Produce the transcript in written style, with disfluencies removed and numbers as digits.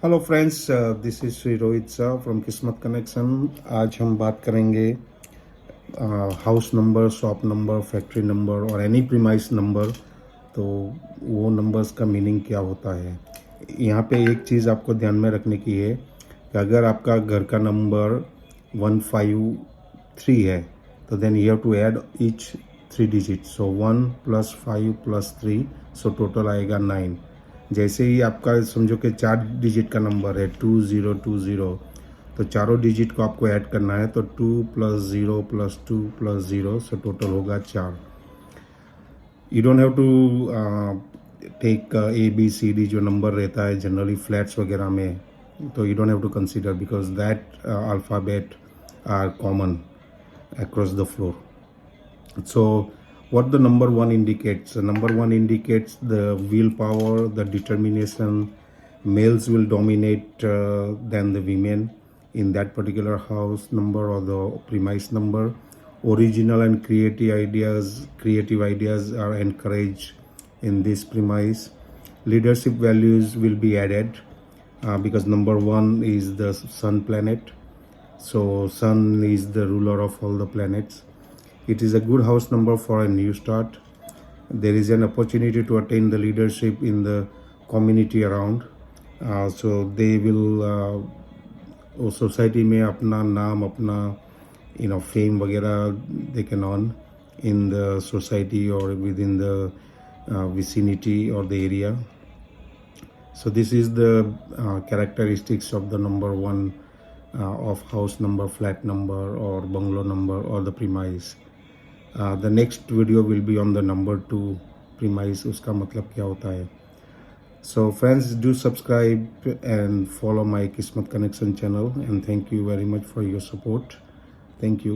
Hello friends, this is Shri Rohit Shah from किस्मत connection. आज हम बात करेंगे house number, shop number, factory number और एनी प्रीमाइस नंबर। तो वो नंबर्स का मीनिंग क्या होता है। यहाँ पे एक चीज़ आपको ध्यान में रखने की है कि अगर आपका घर का नंबर 153 है तो then you have to add each 3 digit. So 1 + 5 + 3, so total आएगा 9। जैसे ही आपका समझो कि 4 डिजिट का नंबर है 2020, तो चारों डिजिट को आपको ऐड करना है। तो 2 + 0 + 2 + 0, सो टोटल होगा 4। You don't have to take ABCD जो नंबर रहता है जनरली फ्लैट्स वगैरह में, तो you don't have to consider because that alphabet are common across the floor. So what the number one indicates? Number one indicates the willpower, the determination. Males will dominate than the women in that particular house number or the premise number. Original and creative ideas are encouraged in this premise. Leadership values will be added because number one is the sun planet. So sun is the ruler of all the planets. It is a good house number for a new start. There is an opportunity to attain the leadership in the community around. So they will society में अपना नाम, अपना fame वगैरह they can earn in the society or within the vicinity or the area. So this is the characteristics of the number one of house number, flat number or bungalow number or the premise. The next video will be on the number 2 premise, उसका मतलब क्या होता है. So friends, do subscribe and follow my Kismet Connection channel, and thank you very much for your support. Thank you.